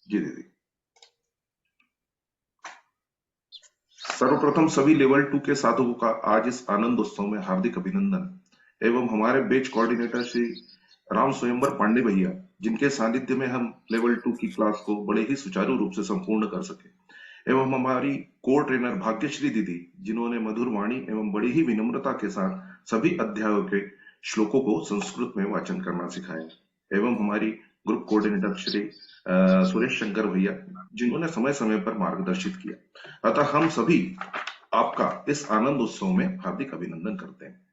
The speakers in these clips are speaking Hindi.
जी दीदी। सर्वप्रथम सभी लेवल 2 के साधकों का आज इस आनंद उत्सव में हार्दिक अभिनंदन एवं हमारे बैच कोऑर्डिनेटर श्री राम स्वयंवर पांडे भैया, जिनके सानिध्य में हम लेवल 2 की क्लास को बड़े ही सुचारू रूप से संपूर्ण कर सके, एवं हमारी कोर ट्रेनर भाग्यश्री दीदी, जिन्होंने मधुर वाणी एवं बड़ी ही विनम्रता के साथ सभी अध्यायों के श्लोकों को संस्कृत में वाचन करना सिखाया, एवं हमारी ग्रुप कोऑर्डिनेटर श्री सुरेश शंकर भैया, जिन्होंने समय समय पर मार्गदर्शित किया। अतः हम सभी आपका इस आनंद उत्सव में हार्दिक अभिनंदन करते हैं।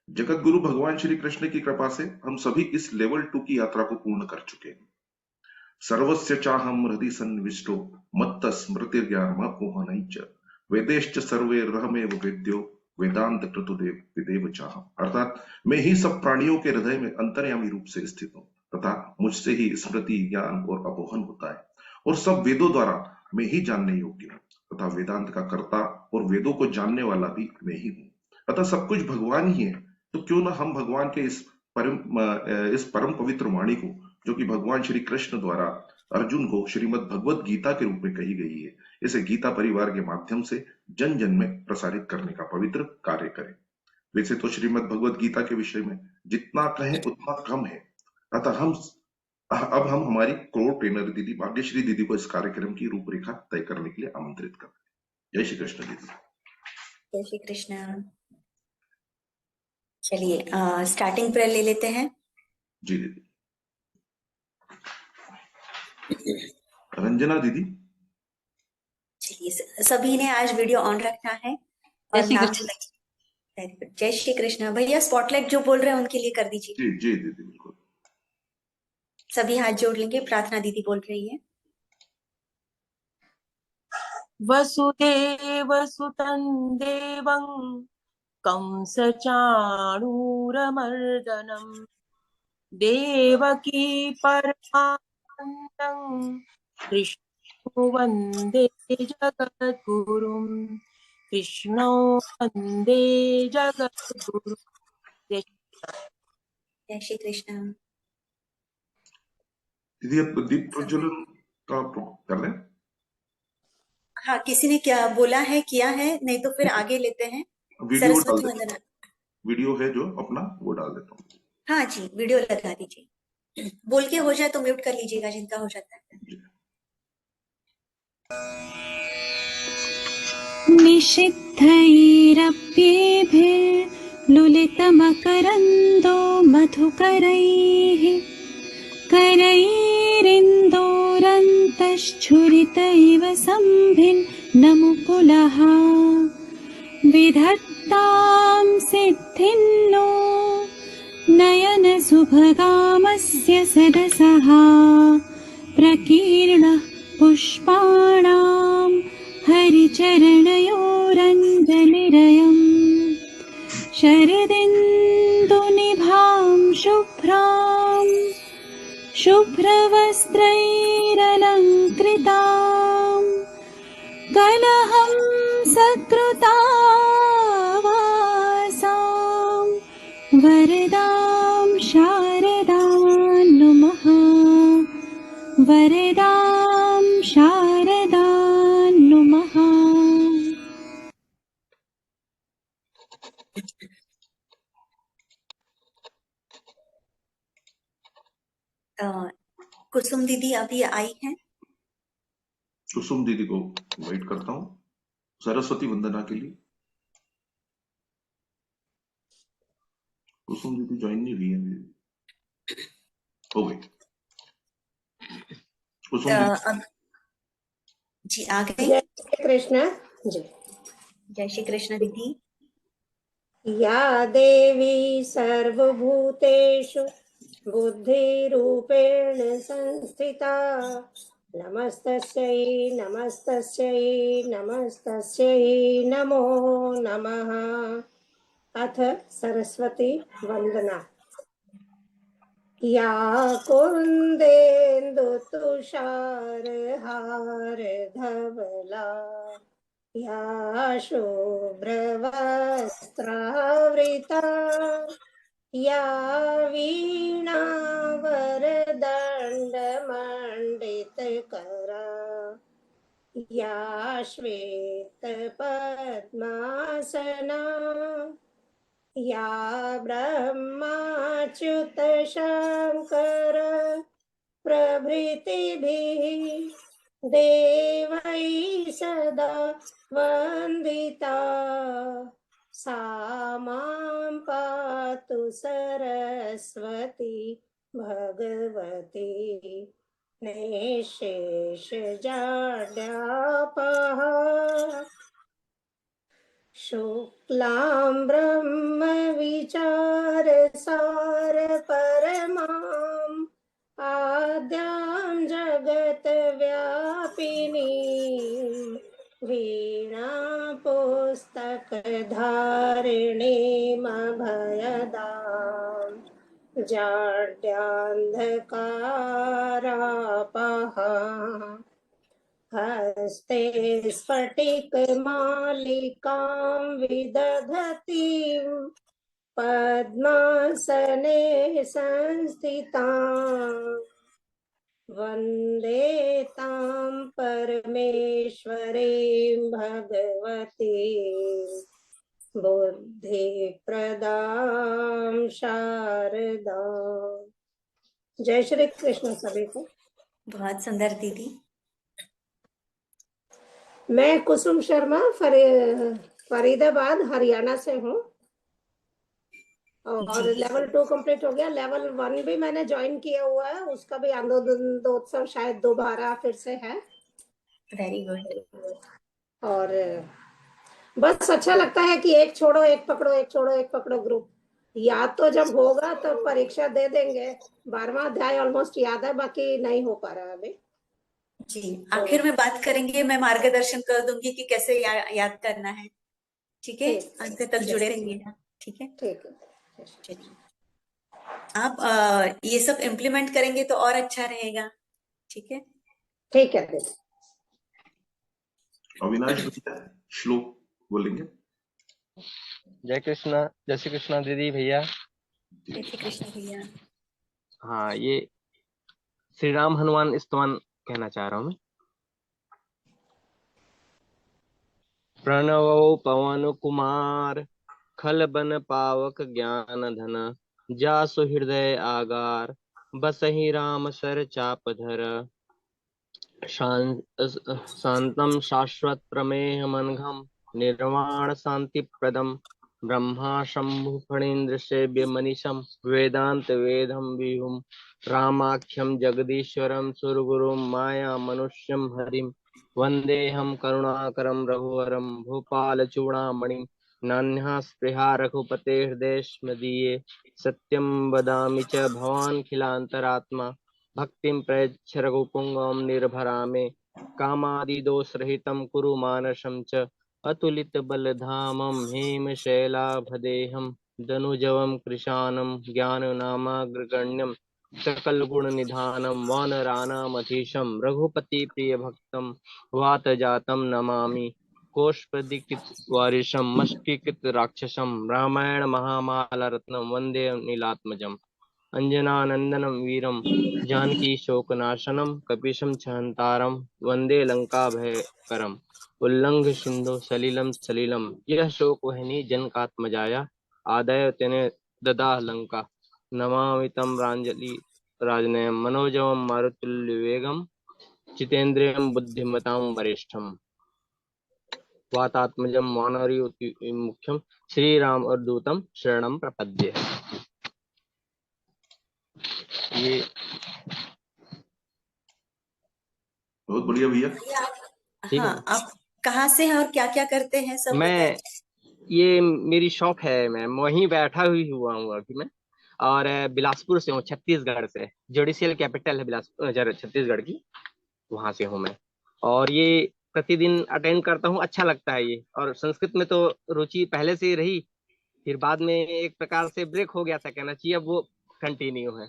जगत गुरु भगवान श्री कृष्ण की कृपा से हम सभी इस लेवल 2 की यात्रा को पूर्ण कर चुके हैं। सर्वस्य चाहम हृदि सन्निविष्टो मत्त स्मृतिर्ज्ञानमपोहनञ्च वेदेश्च सर्वैरहमेव वेद्यो वेदांत कृतुदेव विदेव चाहम। अर्थात मैं ही सब प्राणियों के हृदय में अंतर्यामी रूप से स्थित हूँ तथा मुझसे ही स्मृति, ज्ञान और अपोहन होता है, और सब वेदों द्वारा मैं ही जानने योग्य हूँ तथा वेदांत का कर्ता और वेदों को जानने वाला भी मैं ही हूँ। अतः सब कुछ भगवान ही है, तो क्यों ना हम भगवान के इस परम पवित्र वाणी को, जो कि भगवान श्री कृष्ण द्वारा अर्जुन को श्रीमद् भगवत गीता के रूप में कही गई है, इसे गीता परिवार के माध्यम से जन जन में प्रसारित करने का पवित्र कार्य करें। वैसे तो श्रीमद् भगवत गीता के विषय में जितना कहें उतना कम है, अतः अब हम हमारी कोर ट्रेनर दीदी भाग्यश्री दीदी को इस कार्यक्रम की रूपरेखा तय करने के लिए आमंत्रित करते हैं। जय श्री कृष्ण दीदी। जय श्री कृष्ण। चलिए स्टार्टिंग प्रेयर ले लेते हैं। जी दीदी। रंजना दीदी। चलिए, सभी ने आज वीडियो ऑन रखना है और नाम जय श्री कृष्ण। भैया स्पॉटलाइट जो बोल रहे हैं उनके लिए कर दीजिए। जी जी दीदी, बिल्कुल। सभी हाथ जोड़ लेंगे। प्रार्थना दीदी बोल रही है। वसुदेव सुतं देवं कंस चाणूरमर्दनं देवकी परमानन्दं कृष्णो वन्दे जगद्गुरुं कृष्णो वन्दे जगद्गुरुं। जय श्री कृष्ण। दीदी अब दीप प्रज्वलन का कर लें। हाँ, किसी ने क्या बोला है, किया है? नहीं तो फिर आगे लेते हैं। सरस्वती वंदना वीडियो है जो अपना, वो डाल देता हूँ। हाँ जी, वीडियो लगा दीजिए। बोल के हो जाए तो म्यूट कर लीजिएगा जिनका हो जाता है। निषिद्धैरप्येभिर्लुलितमकरन्दो मधुकरैः करैरिन्दोरन्तश्छुरितैव सम्भिन्नमुकुलः विधत्तां सिद्धिन्नो नयनसुभगामस्य सदसः प्रकीर्णः पुष्पाणां हरिचरणयोरञ्जनिरयम् शरदिन्दुनिभां शुभ्रां शुभ्रवस्त्रैरलङ्कृतां कलहं सकृतावासां वरदां शारदां नुमः वरदां शारदां नुमः। कुसुम दीदी अभी आई हैं। कुसुम दीदी को वेट करता हूँ सरस्वती वंदना के लिए। कुसुम दीदी ज्वाइन नहीं हुई है, हो गई। कुसुम दीदी जी आ गए। जय श्री कृष्ण। जी जय श्री कृष्ण दीदी। या देवी सर्वभूतेषु बुद्धिरूपेण संस्थिता नमस्तस्यै नमस्तस्यै नमस्तस्यै नमो नमः। अथ सरस्वती वंदना। या कुन्देन्दुतुषारहारधवला या शुभ्रवस्त्रावृता या वीणावरदण्डमण्डितकरा करा या श्वेत पद्मासना या ब्रह्माच्युत शंकर प्रभृतिभिः देवैः सदा वन्दिता सा मां पातु सरस्वती भगवती निःशेषजाड्यापः शुक्लां ब्रह्मविचारसार परमाम् आद्यां जगत्व्यापिनीं वीणापुस्तकधारिणीमभयदां जाड्यान्धकारापहां हस्ते स्फटिकमालिकां विदधतीं पद्मासने संस्थितां वन्दे तां परमेश्वरीं भगवतीं बुद्धिप्रदां शारदां। जय श्री कृष्ण सभी को। बहुत सुंदर दीदी। मैं कुसुम शर्मा फरीदाबाद हरियाणा से हूँ और जी। लेवल 2 कंप्लीट हो गया। लेवल 1 भी मैंने ज्वाइन किया हुआ है, उसका भी आनंदोत्सव शायद दोबारा फिर से है। Very good. और बस अच्छा लगता है कि एक छोड़ो एक पकड़ो, एक छोड़ो एक पकड़ो ग्रुप। याद तो जब होगा तो परीक्षा दे देंगे। 12वां अध्याय ऑलमोस्ट याद है, बाकी नहीं हो पा रहा अभी। जी, आखिर में बात करेंगे, मैं मार्गदर्शन कर दूंगी कि कैसे याद करना है। ठीक है, अंत तक जुड़े रहिएगा। ठीक है, ठीक है। चलिए आप ये सब इम्प्लीमेंट करेंगे तो और अच्छा रहेगा। ठीक है, ठीक है। अविनाश भैया श्लोक बोलेंगे। जय कृष्णा, जय श्री कृष्णा दीदी भैया। जय श्री कृष्ण भैया। हाँ, ये श्री राम हनुमान स्तवन कहना चाह रहा हूँ मैं। प्रणवो पवन कुमार खल बन पावक ज्ञान धन जासु हृदय आगार बसहि राम सर चाप धर शांतम शाश्वत प्रमेह मनघम निर्वाण शांति प्रदम ब्रह्मा शंभु फणीन्द्र सेव्य मनीषम वेदांत वेदम विहुम रामाख्यम जगदीश्वरम सुरगुरुम माया मनुष्यम हरिम वंदेहम करुणाकरम रघुवरम भूपाल चूड़ामणि नान्या स्पृहा रघुपते हृदय स्मदीये सत्यम वदामि च भवान् खिलांतरात्मा भक्तिं प्रयच्छ रघुपुंगवं निर्भरामे कामादिदोषरहितं कुरु मानसं च अतुलितबलधामं हेमशैलाभदेहं दनुजवं कृशानं ज्ञाननामाग्रगण्यं सकलगुणनिधानं वानराणामधीशं रघुपतिप्रियभक्तं वातजातं नमामि कोशपदिकृतवारिशं मष्टीकृतराक्षसं रामायण महामालारत्नं वन्दे नीलात्मजम् अंजनानंदनं वीरं जानकी शोकनाशनं कपीशं छहंतारं वन्दे लंकाभयकरम् उल्लंघ सिंधु सलिलं सलिलं यह शोकवहिनी जनकात्मजाया आदय तेने ददाह लंका नमामि तं रांजलि राजनयं मनोजवं मारुतुल्यवेगं जितेन्द्रियं बुद्धिमतां वरिष्ठम् वातात्मजं वानरयूथं मुख्यं श्रीराम और दूतम शरणं प्रपद्ये। ये बहुत बढ़िया भैया। ठीक है। हाँ, आप कहाँ से हैं और क्या क्या करते हैं सब मैं बताइए। ये मेरी शॉप है, मैं वहीं बैठा हुई हुआ हूँ अभी मैं। और बिलासपुर से हूँ, छत्तीसगढ़ से। जुडिशियल कैपिटल है बिलासपुर छत्तीसगढ़ की, वहां से हूँ मैं। और ये प्रतिदिन अटेंड करता हूँ, अच्छा लगता है ये। और संस्कृत में तो रुचि पहले से ही रही, फिर बाद में एक प्रकार से ब्रेक हो गया था कहना चाहिए, अब वो कंटिन्यू है।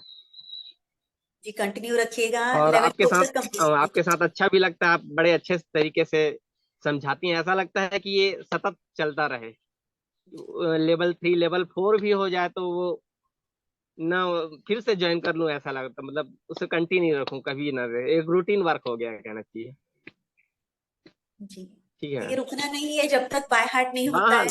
जी, कंटिन्यू रखिएगा। और लेवल 2 तक आपके कंप्लीट। साथ अच्छा भी लगता है, आप बड़े अच्छे तरीके से समझाती हैं। ऐसा लगता है कि ये सतत चलता रहे, लेवल 3 लेवल 4 भी हो जाए तो वो ना फिर से ज्वाइन कर लूं ऐसा लगता, मतलब उसे कंटिन्यू रखूं, कभी ना रहे, एक रूटीन वर्क हो गया कहना चाहिए। जी। ठीक है। ये रुकना नहीं है जब तक बाय हार्ट नहीं हाँ होता हाँ। है,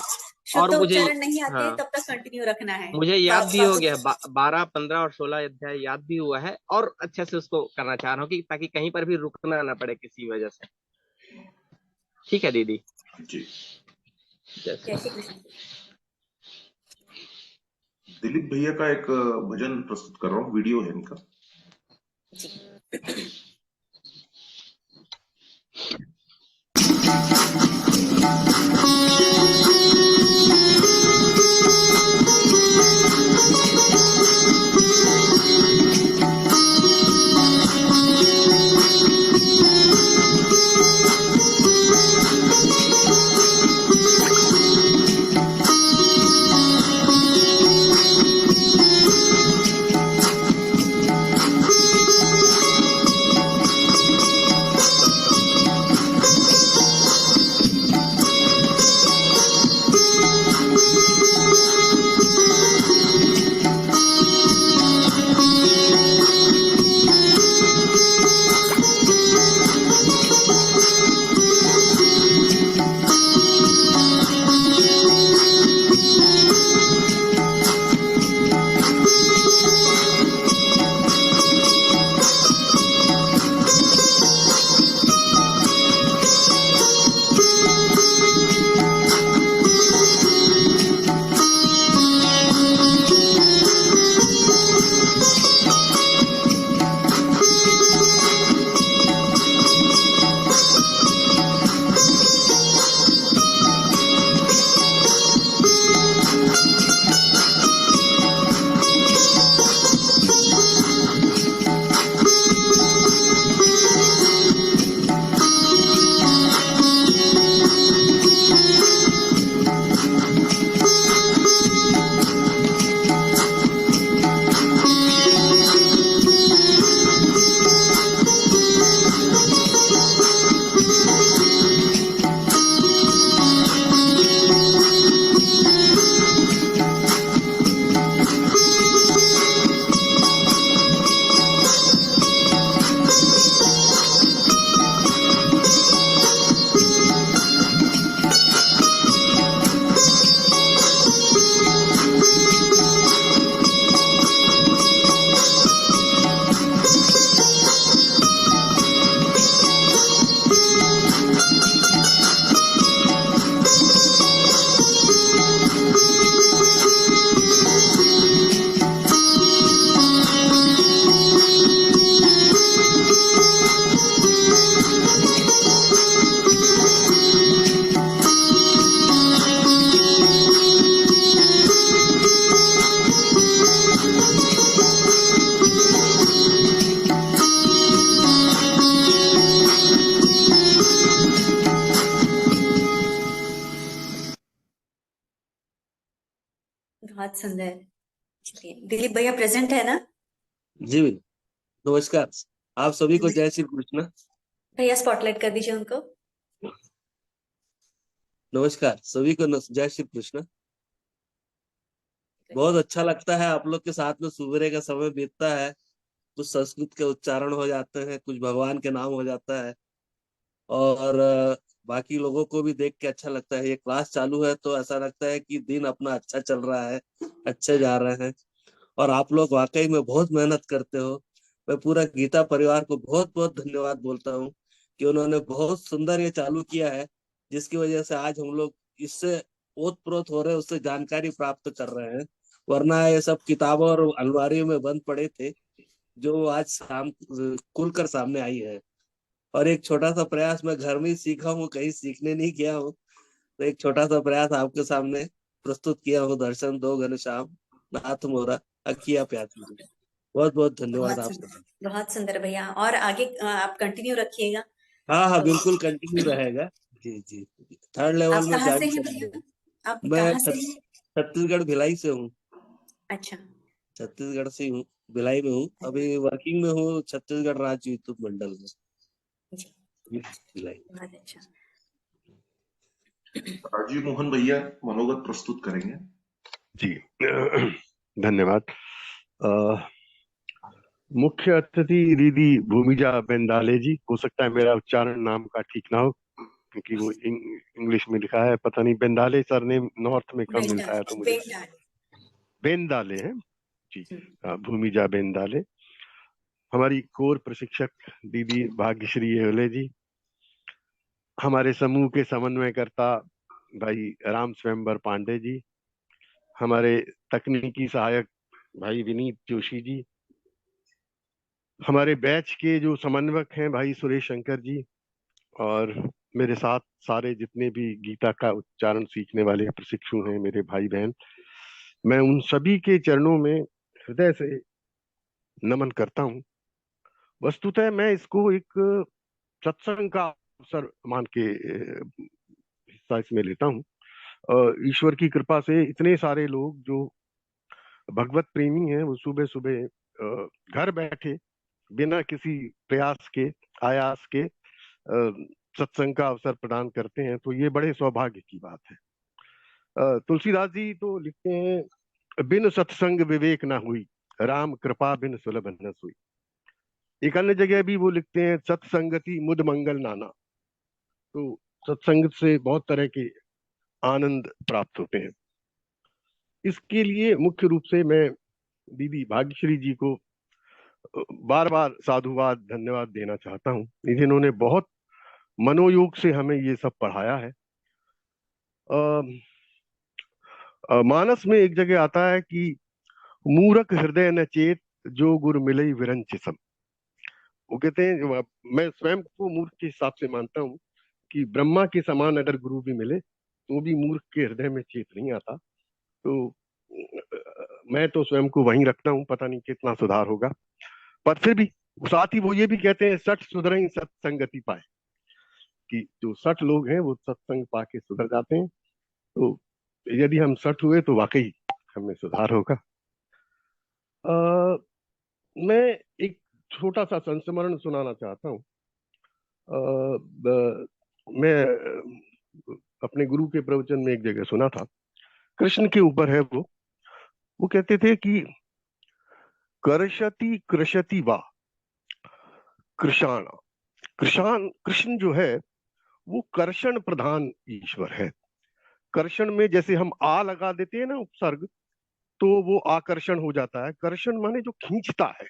और शुद्ध मुझे, उच्चारण नहीं आते हाँ तब तक कंटिन्यू रखना है। मुझे याद भी हो गया, वापस 12, 15 और 16 अध्याय याद भी हुआ है, और अच्छे से उसको करना चाह रहा हूँ कि ताकि कहीं पर भी रुकना ना पड़े किसी वजह से। ठीक है दीदी। जी। जैसे जय श्री कृष्ण। दिलीप भैया का एक भजन प्रस्तुत कर रहा हूँ, वीडियो है इनका। जी। बहुत सुंदर। चलिए, दिलीप भैया प्रेजेंट है ना? जी नमस्कार। आप सभी को जय श्री कृष्ण। भैया स्पॉटलाइट कर दीजिए उनको। नमस्कार सभी को जय श्री कृष्ण। बहुत अच्छा लगता है आप लोग के साथ में, सुबह का समय बीतता है, कुछ संस्कृत के उच्चारण हो जाते हैं, कुछ भगवान के नाम हो जाता है, और बाकी लोगों को भी देख के अच्छा लगता है। ये क्लास चालू है तो ऐसा लगता है कि दिन अपना अच्छा चल रहा है, अच्छे जा रहे हैं, और आप लोग वाकई में बहुत मेहनत करते हो। मैं पूरा गीता परिवार को बहुत बहुत धन्यवाद बोलता हूँ कि उन्होंने बहुत सुंदर ये चालू किया है, जिसकी वजह से आज हम लोग इससे ओतप्रोत हो रहे हैं, उससे जानकारी प्राप्त कर रहे हैं। वरना ये सब किताबों और अलमारियों में बंद पड़े थे, जो आज शाम खुलकर सामने आई है। और एक छोटा सा प्रयास मैं घर में ही सीखा हूँ, कहीं सीखने नहीं गया हूँ, तो एक छोटा सा प्रयास आपके सामने प्रस्तुत किया हूँ। दर्शन दो घनश्याम नाथ मोरा अखिया प्यासी। बहुत बहुत धन्यवाद आप सबका। बहुत सुंदर भैया, और आगे आप कंटिन्यू रखिएगा। हाँ हाँ और बिल्कुल कंटिन्यू रहेगा। जी जी। थर्ड लेवल आप में कहाँ से जारी हैं भैया? करेंगे। आप मैं कहाँ से हैं? छत्तीसगढ़ भिलाई से हूँ। अच्छा। छत्तीसगढ़ से हूँ, भिलाई में हूँ, अभी वर्किंग में हूँ छत्तीसगढ़ राज्य विद्युत मंडल में। जी। भिलाई। बहुत अच्छा। राजीव मोहन भैया मनोगत प्रस्तुत करेंगे। जी धन्यवाद। अ, मुख्य अतिथि दीदी भूमिजा बेंदाले जी, हो सकता है मेरा उच्चारण नाम का ठीक ना हो क्योंकि वो इंग्लिश में लिखा है, पता नहीं, बेंदाले सरनेम नॉर्थ में कम मिलता है तो मुझे बेंदाले है जी। भूमिजा बेंदाले। हमारी कोर प्रशिक्षक दीदी भाग्यश्री हेले जी। हमारे समूह के समन्वयकर्ता भाई राम स्वयंवर पांडे जी। हमारे तकनीकी सहायक भाई विनीत जोशी जी। हमारे बैच के जो समन्वयक हैं भाई सुरेश शंकर जी, और मेरे साथ सारे जितने भी गीता का उच्चारण सीखने वाले प्रशिक्षु हैं मेरे भाई बहन, मैं उन सभी के चरणों में हृदय से नमन करता हूँ। वस्तुतः मैं इसको एक सत्संग का अवसर मान के हिस्सा इसमें लेता हूँ। ईश्वर की कृपा से इतने सारे लोग जो भगवत प्रेमी हैं वो सुबह सुबह घर बैठे बिना किसी प्रयास के, आयास के सत्संग का अवसर प्रदान करते हैं, तो ये बड़े सौभाग्य की बात है। तुलसीदास जी तो लिखते हैं, बिन सत्संग विवेक ना हुई, राम कृपा बिन सुलभ न सोई। एक अन्य जगह भी वो लिखते हैं, सत्संगति मुद मंगल नाना। तो सत्संग से बहुत तरह के आनंद प्राप्त होते हैं। इसके लिए मुख्य रूप से मैं दीदी भाग्यश्री जी को बार बार साधुवाद धन्यवाद देना चाहता हूँ, जिन्होंने बहुत मनोयोग से हमें ये सब पढ़ाया है। मानस में एक जगह आता है कि मूरख हृदय न चेत, जो गुरु मिले विरंच सम। वो कहते हैं, मैं स्वयं को मूर्ख के हिसाब से मानता हूँ कि ब्रह्मा के समान अगर गुरु भी मिले तो भी मूर्ख के हृदय में चेत नहीं आता। तो मैं तो स्वयं को वहीं रखता हूँ, पता नहीं कितना सुधार होगा, पर फिर भी साथ ही वो ये भी कहते हैं, सठ सुधरें सत्संगति पाए, कि जो 60 लोग हैं वो सत्संग पाके सुधर जाते हैं। तो यदि हम 60 हुए तो वाकई हमें सुधार होगा। मैं एक छोटा सा संस्मरण सुनाना चाहता हूँ। मैं अपने गुरु के प्रवचन में एक जगह सुना था, कृष्ण के ऊपर है वो कहते थे कि कर्षति कृषति वा कृषाण। कृष्ण जो है वो कर्षण प्रधान ईश्वर है। कर्षण में जैसे हम आ लगा देते हैं ना उपसर्ग, तो वो आकर्षण हो जाता है। कर्षण माने जो खींचता है।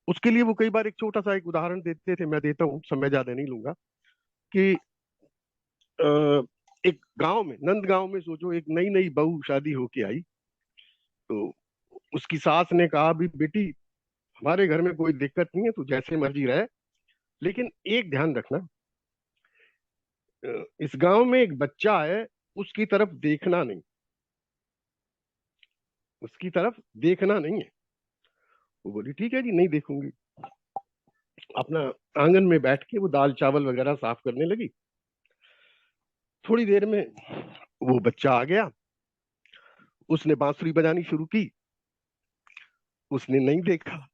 उसके लिए वो कई बार एक छोटा सा एक उदाहरण देते थे, मैं देता हूँ, समय ज्यादा नहीं लूंगा, कि एक गांव में, नंद गांव में, सोचो एक नई नई बहू शादी होके आई, तो उसकी सास ने कहा, भी बेटी हमारे घर में कोई दिक्कत नहीं है, तू जैसे मर्जी रहे, लेकिन एक ध्यान रखना, इस गांव में एक बच्चा है, उसकी तरफ देखना नहीं, उसकी तरफ देखना नहीं है। वो बोली ठीक है जी, नहीं देखूंगी। अपना आंगन में बैठ के वो दाल चावल वगैरह साफ करने लगी। थोड़ी देर में वो बच्चा आ गया, उसने बांसुरी बजानी शुरू की, उसने नहीं देखा,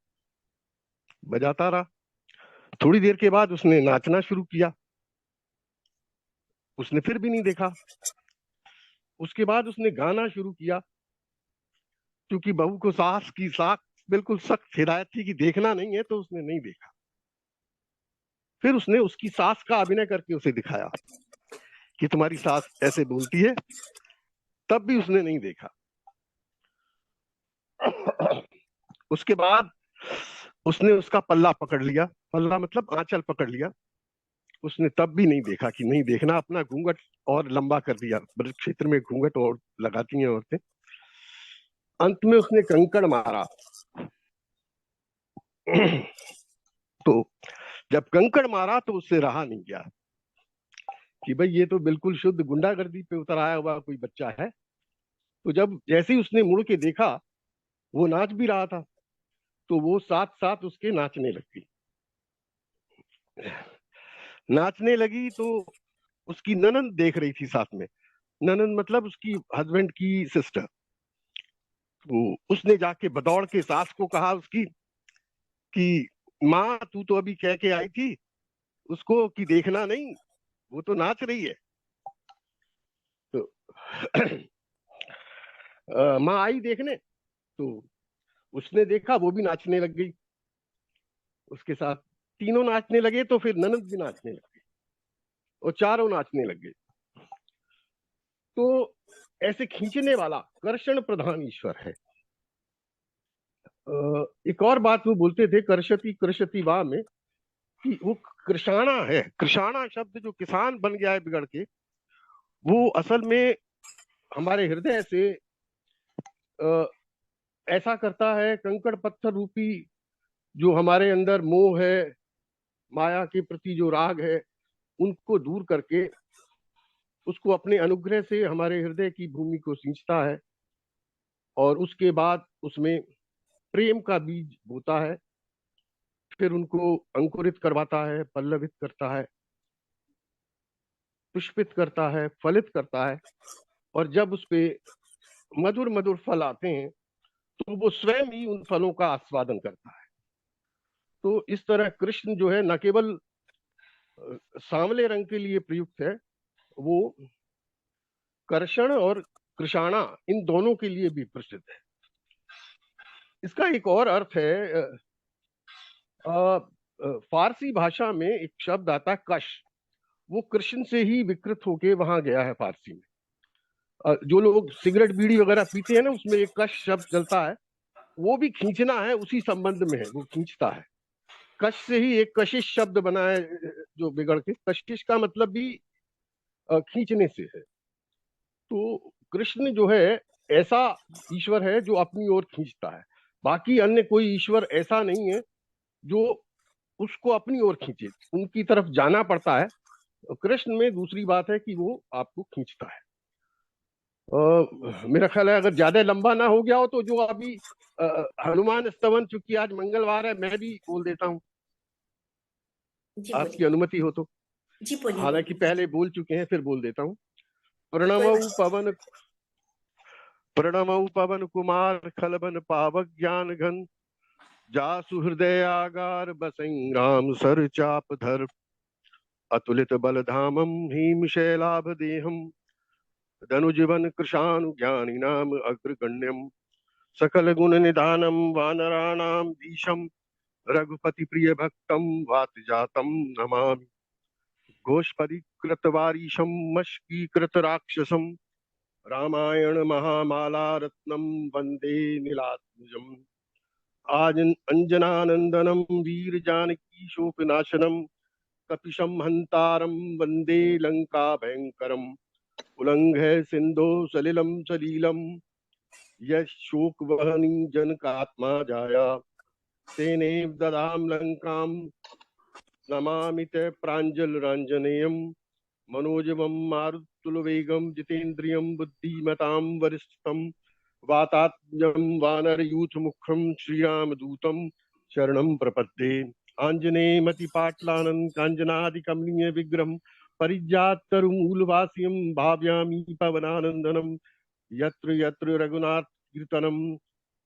बजाता रहा। थोड़ी देर के बाद उसने नाचना शुरू किया, उसने फिर भी नहीं देखा। उसके बाद उसने गाना शुरू किया, क्योंकि बहू को सास की बिल्कुल सख्त हिदायत थी कि देखना नहीं है, तो उसने नहीं देखा। फिर उसने उसकी सास का अभिनय करके उसे दिखाया कि तुम्हारी सास ऐसे बोलती है, तब भी उसने नहीं देखा। उसके बाद उसने उसका पल्ला पकड़ लिया, पल्ला मतलब आंचल पकड़ लिया, उसने तब भी नहीं देखा कि नहीं देखना। अपना घूंघट और लंबा कर दिया, ब्रज क्षेत्र में घूंघट और लगाती हैं औरतें। अंत में उसने कंकड़ मारा। तो जब कंकड़ मारा तो उससे रहा नहीं गया कि भाई ये तो बिल्कुल शुद्ध गुंडागर्दी पे उतर आया हुआ कोई बच्चा है। तो जब जैसे ही उसने मुड़ के देखा, वो नाच भी रहा था, तो वो साथ साथ उसके नाचने लगी। नाचने लगी तो उसकी ननंद देख रही थी साथ में। ननंद मतलब उसकी हस्बैंड की सिस्टर। तो उसने जाके बदौड़ के सास को कहा उसकी कि माँ, तू तो अभी कह के आई थी उसको कि देखना नहीं, वो तो नाच रही है। तो माँ आई देखने, तो उसने देखा, वो भी नाचने लग गई उसके साथ। तीनों नाचने लगे तो फिर ननद भी नाचने लग गई और चारों नाचने लग गए। तो ऐसे खींचने वाला कर्षण प्रधान ईश्वर है। एक और बात वो बोलते थे कृषति कृषति वाह में, कि वो कृषाणा है। कृषाणा शब्द जो किसान बन गया है बिगड़ के, वो असल में हमारे हृदय से ऐसा करता है, कंकड़ पत्थर रूपी जो हमारे अंदर मोह है, माया के प्रति जो राग है, उनको दूर करके उसको अपने अनुग्रह से हमारे हृदय की भूमि को सींचता है और उसके बाद उसमें प्रेम का बीज बोता है, फिर उनको अंकुरित करवाता है, पल्लवित करता है, पुष्पित करता है, फलित करता है, और जब उस पे मधुर मधुर फल आते हैं तो वो स्वयं ही उन फलों का आस्वादन करता है। तो इस तरह कृष्ण जो है न केवल सांवले रंग के लिए प्रयुक्त है, वो कर्षण और कृषाणा इन दोनों के लिए भी प्रसिद्ध है। इसका एक और अर्थ है, फारसी भाषा में एक शब्द आता है कश, वो कृष्ण से ही विकृत होके वहां गया है फारसी में। जो लोग सिगरेट बीड़ी वगैरह पीते हैं ना, उसमें एक कश शब्द चलता है, वो भी खींचना है, उसी संबंध में है, वो खींचता है। कश से ही एक कशिश शब्द बना है जो बिगड़ के, कशिश का मतलब भी खींचने से है। तो कृष्ण जो है ऐसा ईश्वर है जो अपनी ओर खींचता है, बाकी अन्य कोई ईश्वर ऐसा नहीं है जो उसको अपनी ओर खींचे, उनकी तरफ जाना पड़ता है। कृष्ण में दूसरी बात है कि वो आपको खींचता है। मेरा ख्याल है अगर ज्यादा लंबा ना हो गया हो तो जो अभी हनुमान स्तवन, चूंकि आज मंगलवार है, मैं भी बोल देता हूँ, आपकी अनुमति हो तो। जी बोलिए। हालांकि पहले बोल चुके हैं, फिर बोल देता हूँ। प्रणमऊ पवन कुमार खलबन पावक ज्ञान घन, जासु हृदय आगार बसई राम सर चाप धर, अतुलित बल धामम भीम शैलाभ देहम, धनुजीवन कृशानु ज्ञानी नाम अग्रगण्यम, सकल गुण निधानम वानराणाम धीशम, रघुपति प्रिय भक्तम वात जातम नमामि, घोषपदी कृतवारीशम मशकीकृत राक्षसम, रामायण महामाला रत्नम वंदे नीलात्मजम, आज अंजनानंदनम वीर जानकी शोकनाशनम, कपिशम हंतारम वंदे लंका भयंकरम, उल्लंघे सिंधु सलिलम सलीलम, यशोक वहनी जनकात्मा जाया, तेने ददाम लंकाम नमामि ते प्रांजल रंजनेयम, मनोजवम मारुतुलवेगम जितेन्द्रियम बुद्धिमतां वरिष्ठम, वातात्मजं वानरयूथ मुखम श्रीराम दूतम शरणं प्रपद्ये, आंजनेयमतिपाटलानं कांचनादिकमनीय विग्रहं, परिजातरुमूलवासियं भाव्यामि पवनानंदनम, यत्र यत्र रघुनाथ कीर्तनम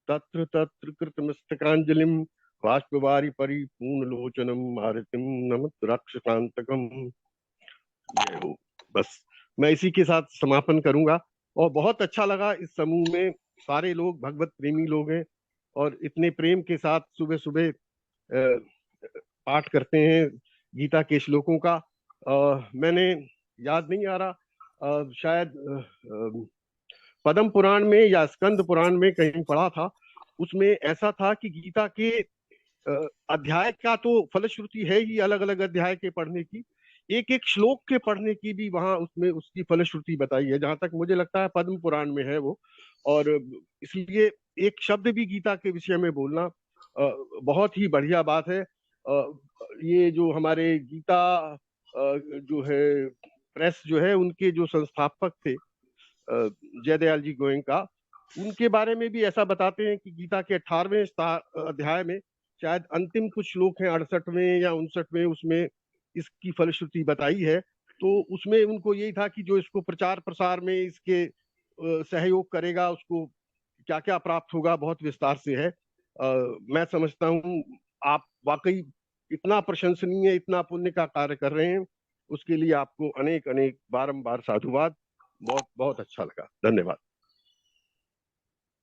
तत्र तत्र कृतमस्तकांजलिं, बाष्पवारि परिपूर्ण लोचनम मारुतिम नमत राक्षसांतकम। बस मैं इसी के साथ समापन करूंगा। और बहुत अच्छा लगा, इस समूह में सारे लोग भगवत प्रेमी लोग हैं और इतने प्रेम के साथ सुबह सुबह पाठ करते हैं गीता के श्लोकों का। मैंने याद नहीं आ रहा, शायद पद्म पुराण में या स्कंद पुराण में कहीं पढ़ा था, उसमें ऐसा था कि गीता के अध्याय का तो फलश्रुति है ही, अलग अलग अध्याय के पढ़ने की, एक एक श्लोक के पढ़ने की भी वहां उसमें उसकी फलश्रुति बताई है। जहां तक मुझे लगता है पद्म पुराण में है वो, और इसलिए एक शब्द भी गीता के विषय में बोलना बहुत ही बढ़िया बात है। ये जो हमारे गीता जो है प्रेस जो है, उनके जो संस्थापक थे जयदयाल जी गोयनका, उनके बारे में भी ऐसा बताते हैं कि गीता के 18वें अध्याय में शायद अंतिम कुछ श्लोक हैं, 68वें या 59वें, उसमें इसकी फलश्रुति बताई है। तो उसमें उनको यही था कि जो इसको प्रचार प्रसार में इसके सहयोग करेगा उसको क्या क्या प्राप्त होगा, बहुत विस्तार से है। मैं समझता हूँ आप वाकई इतना प्रशंसनीय, इतना पुण्य का कार्य कर रहे हैं, उसके लिए आपको अनेक अनेक बारंबार साधुवाद। बहुत बहुत अच्छा लगा, धन्यवाद।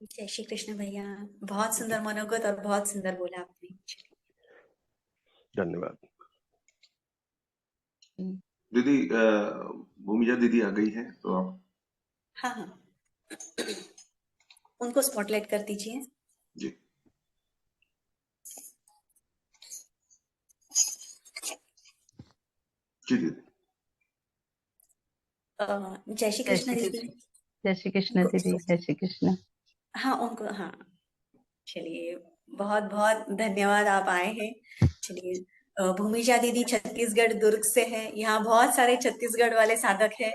जय श्री कृष्ण भैया, बहुत सुंदर मनोगत और बहुत सुंदर बोला आपने। धन्यवाद। दीदी भूमिजा दीदी आ गई है, तो आप हाँ हाँ, उनको स्पॉटलाइट कर दीजिए। जी। जी दीदी। जय श्री कृष्ण दीदी। जय श्री कृष्ण दीदी, जय श्री कृष्ण। हाँ उनको, हाँ चलिए, बहुत बहुत धन्यवाद आप आए हैं। चलिए, भूमिजा दीदी छत्तीसगढ़ दुर्ग से है। यहाँ बहुत सारे छत्तीसगढ़ वाले साधक हैं।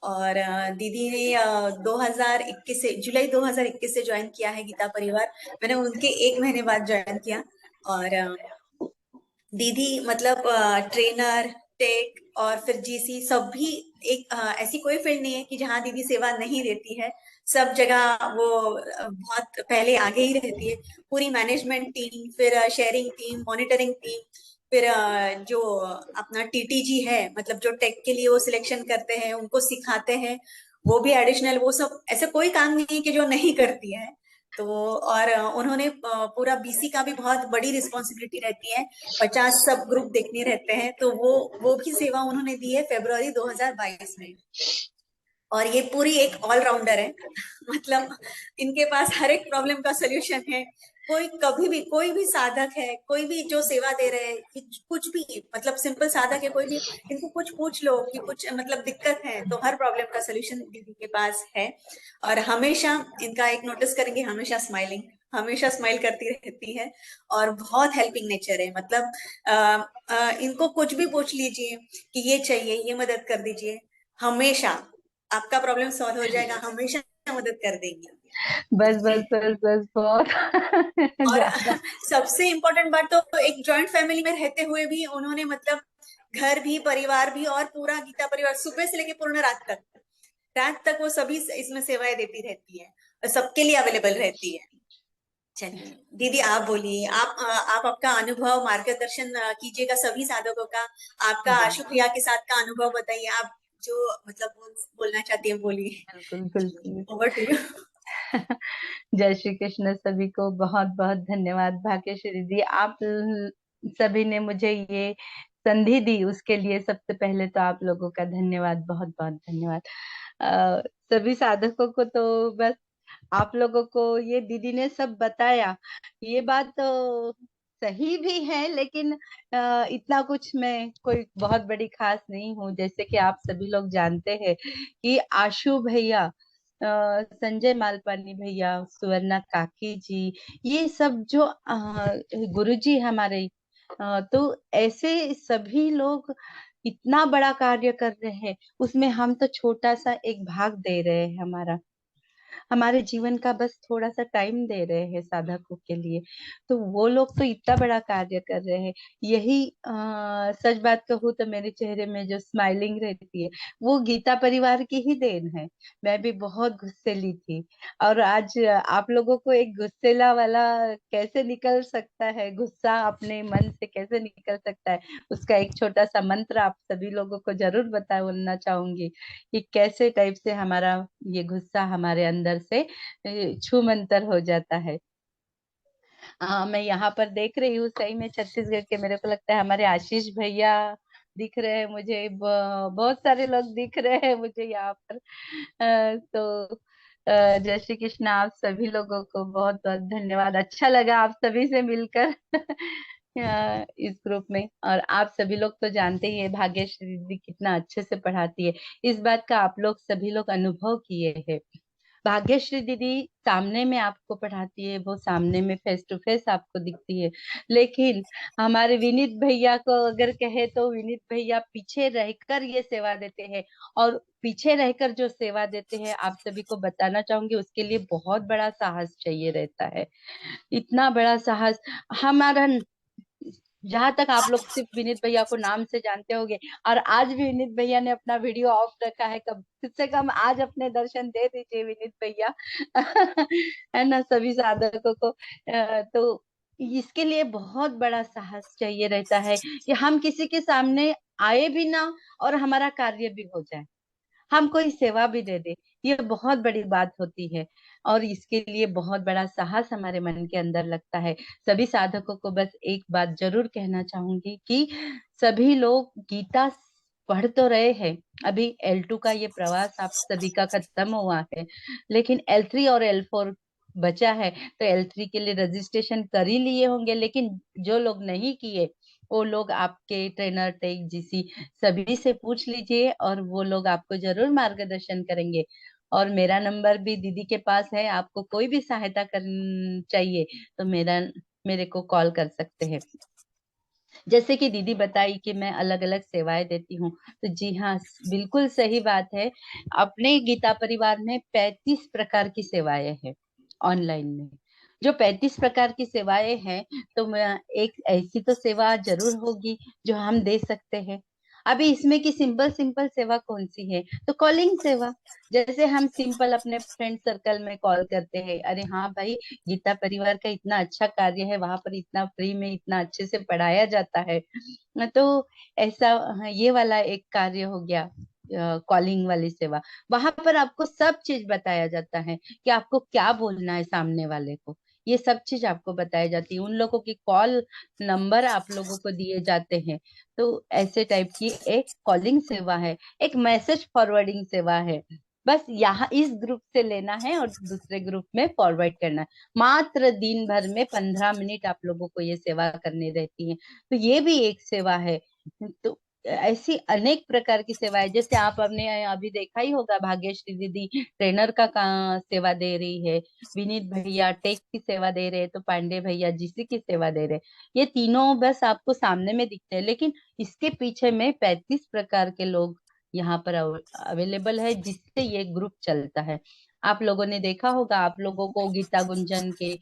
और दीदी ने 2021 से, जुलाई 2021 से ज्वाइन किया है गीता परिवार। मैंने उनके 1 महीने बाद ज्वाइन किया। और दीदी मतलब ट्रेनर, टेक और फिर जीसी सब भी एक ऐसी कोई फील्ड नहीं है कि जहाँ दीदी सेवा नहीं देती है। सब जगह वो बहुत पहले आगे ही रहती है। पूरी मैनेजमेंट टीम, फिर शेयरिंग टीम, मॉनिटरिंग टीम, फिर जो अपना टीटीजी है, मतलब जो टेक के लिए वो सिलेक्शन करते हैं, उनको सिखाते हैं, वो भी एडिशनल, वो सब ऐसा कोई काम नहीं है कि जो नहीं करती है। तो और उन्होंने पूरा बीसी का भी बहुत बड़ी रिस्पॉन्सिबिलिटी रहती है। 50 सब ग्रुप देखने रहते हैं, तो वो भी सेवा उन्होंने दी है फरवरी 2022 में। और ये पूरी एक ऑलराउंडर है। मतलब इनके पास हर एक प्रॉब्लम का सोल्यूशन है। कोई कभी भी, कोई भी साधक है, कोई भी जो सेवा दे रहे हैं, कुछ भी, मतलब सिंपल साधक है कोई भी, इनको कुछ पूछ लो कि कुछ मतलब दिक्कत है, तो हर प्रॉब्लम का सोल्यूशन दीदी के पास है। और हमेशा इनका एक नोटिस करेंगे, हमेशा स्माइलिंग, हमेशा स्माइल करती रहती है। और बहुत हेल्पिंग नेचर है। मतलब इनको कुछ भी पूछ लीजिए कि ये चाहिए, ये मदद कर दीजिए, हमेशा आपका प्रॉब्लम सॉल्व हो जाएगा, हमेशा मदद कर देंगी। बस बस बस बस, बहुत और ज्यादा। सबसे इम्पोर्टेंट बात, तो एक जॉइंट फैमिली में रहते हुए भी उन्होंने मतलब घर भी, परिवार भी और पूरा गीता परिवार, सुबह से लेके पूर्ण रात तक वो सभी इसमें सेवाएं देती रहती है और सबके लिए अवेलेबल रहती है। चलिए दीदी, आप बोलिए, आप आपका अनुभव मार्गदर्शन कीजिएगा सभी साधकों का। आपका आशु भैया के साथ का अनुभव बताइए, आप जो मतलब बोलना चाहती है बोलिए। बिल्कुल बिल्कुल। Over to you. जय श्री कृष्ण सभी को, बहुत बहुत धन्यवाद। भाग्यश्री दी, आप सभी ने मुझे ये संधि दी, उसके लिए सबसे पहले तो आप लोगों का धन्यवाद, बहुत बहुत धन्यवाद। सभी साधकों को तो बस, आप लोगों को ये दीदी ने सब बताया, ये बात तो सही भी है, लेकिन इतना कुछ मैं कोई बहुत बड़ी खास नहीं हूँ। जैसे कि आप सभी लोग जानते हैं कि आशु भैया, संजय मालपानी भैया, सुवर्णा काकी जी, ये सब जो गुरुजी हमारे, तो ऐसे सभी लोग इतना बड़ा कार्य कर रहे हैं, उसमें हम तो छोटा सा एक भाग दे रहे हैं। हमारे जीवन का बस थोड़ा सा टाइम दे रहे हैं साधकों के लिए, तो वो लोग तो इतना बड़ा कार्य कर रहे हैं। यही सच बात कहूँ तो मेरे चेहरे में जो स्माइलिंग रहती है, वो गीता परिवार की ही देन है। मैं भी बहुत गुस्सेली थी, और आज आप लोगों को एक गुस्सेला वाला कैसे निकल सकता है, गुस्सा अपने मन से कैसे निकल सकता है, उसका एक छोटा सा मंत्र आप सभी लोगों को जरूर बताना चाहूंगी कि कैसे टाइप से हमारा ये गुस्सा हमारे अंदर से छूमंतर हो जाता है। मैं यहाँ पर देख रही हूँ, सही में छत्तीसगढ़ के, मेरे को लगता है हमारे आशीष भैया दिख रहे हैं मुझे, बहुत सारे लोग दिख रहे हैं मुझे यहाँ पर। तो जय श्री कृष्ण, आप सभी लोगों को बहुत बहुत धन्यवाद। अच्छा लगा आप सभी से मिलकर इस ग्रुप में। और आप सभी लोग तो जानते ही है भाग्यश्री दीदी कितना अच्छे से पढ़ाती है, इस बात का आप लोग सभी लोग अनुभव किए हैं। भाग्यश्री दीदी सामने में आपको पढ़ाती है, वो सामने में फेस टू फेस आपको दिखती है, लेकिन हमारे विनीत भैया को अगर कहे तो विनीत भैया पीछे रहकर ये सेवा देते हैं। और पीछे रहकर जो सेवा देते हैं, आप सभी को बताना चाहूंगी, उसके लिए बहुत बड़ा साहस चाहिए रहता है। इतना बड़ा साहस हमारा, जहां तक आप लोग सिर्फ विनीत भैया को नाम से जानते होंगे, और आज भी विनीत भैया ने अपना वीडियो ऑफ रखा है, कम से कम आज अपने दर्शन दे दीजिए विनीत भैया। है ना, सभी साधकों को। तो इसके लिए बहुत बड़ा साहस चाहिए रहता है कि हम किसी के सामने आए भी ना, और हमारा कार्य भी हो जाए, हम कोई सेवा भी दे दे, ये बहुत बड़ी बात होती है और इसके लिए बहुत बड़ा साहस हमारे मन के अंदर लगता है। सभी साधकों को बस एक बात जरूर कहना चाहूंगी कि सभी लोग गीता पढ़ तो रहे हैं। अभी L2 का ये प्रवास आप सभी का खत्म हुआ है, लेकिन L3 और L4 बचा है। तो L3 के लिए रजिस्ट्रेशन कर ही लिए होंगे, लेकिन जो लोग नहीं किए वो लोग आपके ट्रेनर टेक जीसी सभी से पूछ लीजिए और वो लोग आपको जरूर मार्गदर्शन करेंगे। और मेरा नंबर भी दीदी के पास है, आपको कोई भी सहायता कर चाहिए तो मेरे को कॉल कर सकते हैं। जैसे कि दीदी बताई कि मैं अलग अलग सेवाएं देती हूँ, तो जी हाँ, बिल्कुल सही बात है। अपने गीता परिवार में 35 प्रकार की सेवाएं हैं ऑनलाइन में। जो 35 प्रकार की सेवाएं हैं, तो मैं एक ऐसी तो सेवा जरूर होगी जो हम दे सकते हैं। अभी इसमें की सिंपल सिंपल सेवा कौन सी है, तो कॉलिंग सेवा। जैसे हम सिंपल अपने फ्रेंड सर्कल में कॉल करते हैं, अरे हाँ भाई, गीता परिवार का इतना अच्छा कार्य है, वहां पर इतना फ्री में इतना अच्छे से पढ़ाया जाता है। तो ऐसा, हाँ, ये वाला एक कार्य हो गया कॉलिंग वाली सेवा। वहां पर आपको सब चीज बताया जाता है कि आपको क्या बोलना है सामने वाले को। ये सब चीज आपको बताई जाती है। उन लोगों की कॉल नंबर आप लोगों को दिए जाते हैं। तो ऐसे टाइप की एक कॉलिंग सेवा है। एक मैसेज फॉरवर्डिंग सेवा है। बस यहाँ इस ग्रुप से लेना है और दूसरे ग्रुप में फॉरवर्ड करना है। मात्र दिन भर में 15 मिनट आप लोगों को ये सेवा करनी रहती है। तो ये भी एक सेवा है। तो ऐसी अनेक प्रकार की सेवाएं, जैसे आपने अभी देखा ही होगा, भाग्यश्री दीदी ट्रेनर का सेवा दे रही है, विनीत भैया टेक की सेवा दे रहे हैं, तो पांडे भैया जीसी की सेवा दे रहे हैं। ये तीनों बस आपको सामने में दिखते हैं, लेकिन इसके पीछे में 35 प्रकार के लोग यहाँ पर अवेलेबल है, जिससे ये ग्रुप चलता है। आप लोगों ने देखा होगा, आप लोगों को गीता गुंजन के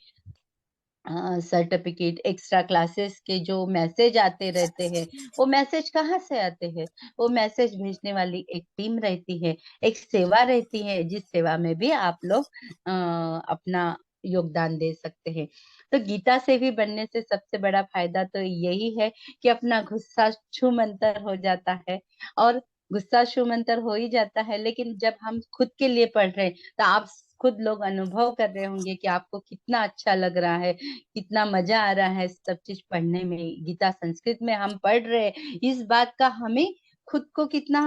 सर्टिफिकेट, एक्स्ट्रा क्लासेस के जो मैसेज आते रहते हैं, वो मैसेज कहाँ से आते हैं? वो मैसेज भेजने वाली एक टीम रहती है, एक सेवा रहती है, जिस सेवा में भी आप लोग अपना योगदान दे सकते हैं। तो गीता से भी बनने से सबसे बड़ा फायदा तो यही है कि अपना गुस्सा छूमंतर हो जाता है। और गुस्सा छूमंतर हो ही जाता है, लेकिन जब हम खुद के लिए पढ़ रहे हैं, तो आप खुद लोग अनुभव कर रहे होंगे कि आपको कितना अच्छा लग रहा है, कितना मजा आ रहा है सब चीज पढ़ने में। गीता संस्कृत में हम पढ़ रहे हैं, इस बात का हमें खुद को कितना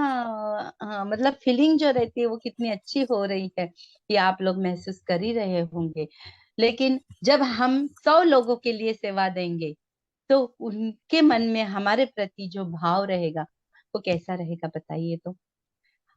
मतलब फीलिंग जो रहती है वो कितनी अच्छी हो रही है, ये आप लोग महसूस कर ही रहे होंगे। लेकिन जब हम 100 लोगों के लिए सेवा देंगे, तो उनके मन में हमारे प्रति जो भाव रहेगा वो कैसा रहेगा, बताइए तो।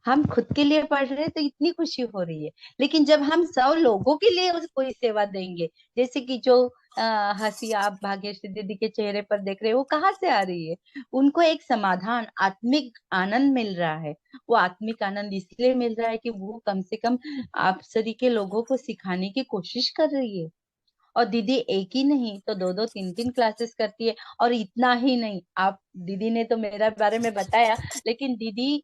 हम खुद के लिए पढ़ रहे हैं तो इतनी खुशी हो रही है, लेकिन जब हम 100 लोगों के लिए कोई सेवा देंगे, जैसे कि जो हंसी आप भाग्यश्री दीदी के चेहरे पर देख रहे हो, वो कहाँ से आ रही है? उनको एक समाधान, आत्मिक आनंद मिल रहा है। वो आत्मिक आनंद इसलिए मिल रहा है कि वो कम से कम आप सभी के लोगों को सिखाने की कोशिश कर रही है। और दीदी एक ही नहीं तो दो दो तीन तीन क्लासेस करती है। और इतना ही नहीं, आप दीदी ने तो मेरा बारे में बताया, लेकिन दीदी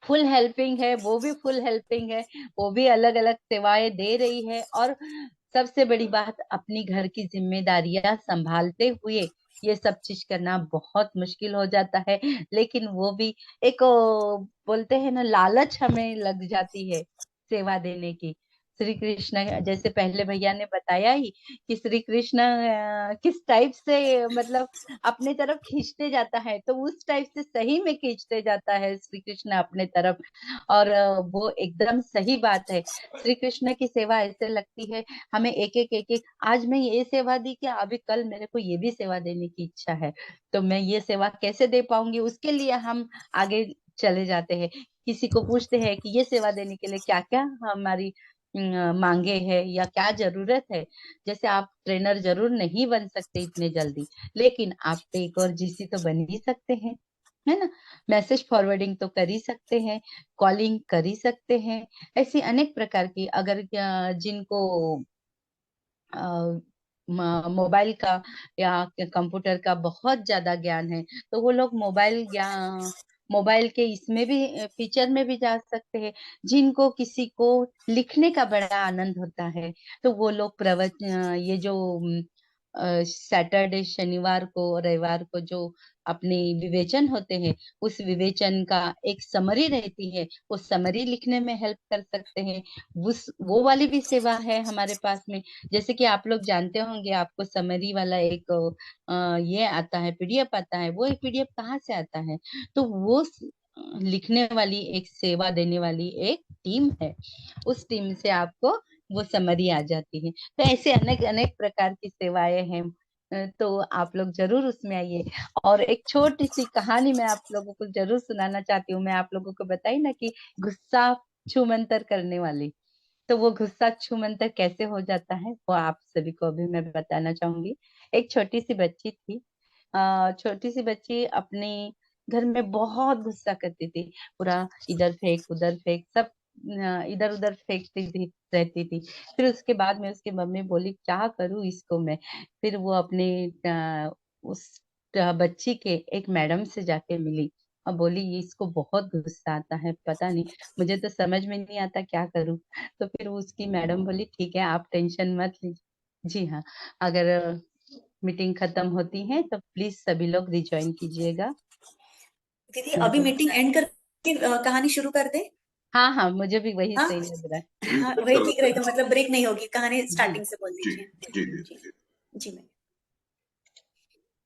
फुल हेल्पिंग है, वो भी फुल हेल्पिंग है, वो भी अलग अलग सेवाएं दे रही है। और सबसे बड़ी बात, अपनी घर की जिम्मेदारियां संभालते हुए ये सब चीज करना बहुत मुश्किल हो जाता है, लेकिन वो भी एक बोलते हैं ना, लालच हमें लग जाती है सेवा देने की। श्री कृष्ण, जैसे पहले भैया ने बताया ही कि श्री कृष्ण किस टाइप से मतलब अपने तरफ खींचते जाता है, तो उस टाइप से सही में खींचते जाता है श्री कृष्ण अपने तरफ। और वो एकदम सही बात है। श्री कृष्ण की सेवा ऐसे लगती है हमें, एक एक आज मैं ये सेवा दी, क्या अभी कल मेरे को ये भी सेवा देने की इच्छा है, तो मैं ये सेवा कैसे दे पाऊंगी, उसके लिए हम आगे चले जाते हैं। किसी को पूछते हैं कि ये सेवा देने के लिए क्या क्या हमारी मांगे है या क्या जरूरत है। जैसे आप ट्रेनर जरूर नहीं बन सकते इतने जल्दी, लेकिन आप टेक और जीसी तो बन ही सकते हैं, है ना। मैसेज फॉरवर्डिंग तो कर ही सकते हैं, कॉलिंग कर ही सकते हैं। ऐसी अनेक प्रकार की, अगर जिनको मोबाइल का या कंप्यूटर का बहुत ज्यादा ज्ञान है, तो वो लोग मोबाइल के इसमें भी फीचर में भी जा सकते हैं। जिनको किसी को लिखने का बड़ा आनंद होता है, तो वो लोग ये जो सैटरडे, शनिवार को, रविवार को जो अपने विवेचन होते हैं, उस विवेचन का एक समरी रहती है, वो समरी लिखने में हेल्प कर सकते हैं। वो वाली भी सेवा है हमारे पास में। जैसे कि आप लोग जानते होंगे, आपको समरी वाला एक ये आता है, पीडीएफ आता है। वो एक पीडीएफ कहाँ से आता है? तो वो लिखने वाली, एक सेवा देने वाली एक टीम है। उस टीम से आपको वो समरी आ जाती है। तो ऐसे अनेक अनेक प्रकार की सेवाएं हैं। तो आप लोग जरूर उसमें आइए। और एक छोटी सी कहानी मैं आप लोगों को जरूर सुनाना चाहती हूँ। मैं आप लोगों को बताई ना कि गुस्सा छूमंतर करने वाली, तो वो गुस्सा छूमंतर कैसे हो जाता है, वो आप सभी को अभी मैं बताना चाहूंगी। एक छोटी सी बच्ची थी। छोटी सी बच्ची अपने घर में बहुत गुस्सा करती थी। पूरा इधर फेंक, उधर फेंक, सब इधर उधर फेंकती थी, रहती थी। फिर उसके बाद में उसकी मम्मी बोली, क्या करूँ इसको मैं? फिर वो अपने उस बच्ची के एक मैडम से जाके मिली और बोली, ये इसको बहुत गुस्सा आता है, पता नहीं, मुझे तो समझ में नहीं आता क्या करूं। तो फिर उसकी मैडम बोली, ठीक है, आप टेंशन मत लीजिए। जी हाँ, अगर मीटिंग खत्म होती है तो प्लीज सभी लोग रिज्वाइन कीजिएगा। दीदी अभी मीटिंग एंड करके कहानी शुरू कर दे। हाँ हाँ, मुझे भी वही हाँ? सही लग रहा है। हाँ, वही ठीक रहेगा, मतलब ब्रेक नहीं होगी, कहानी जी स्टार्टिंग से बोल जी दीजिए। जी जी जी, जी मैं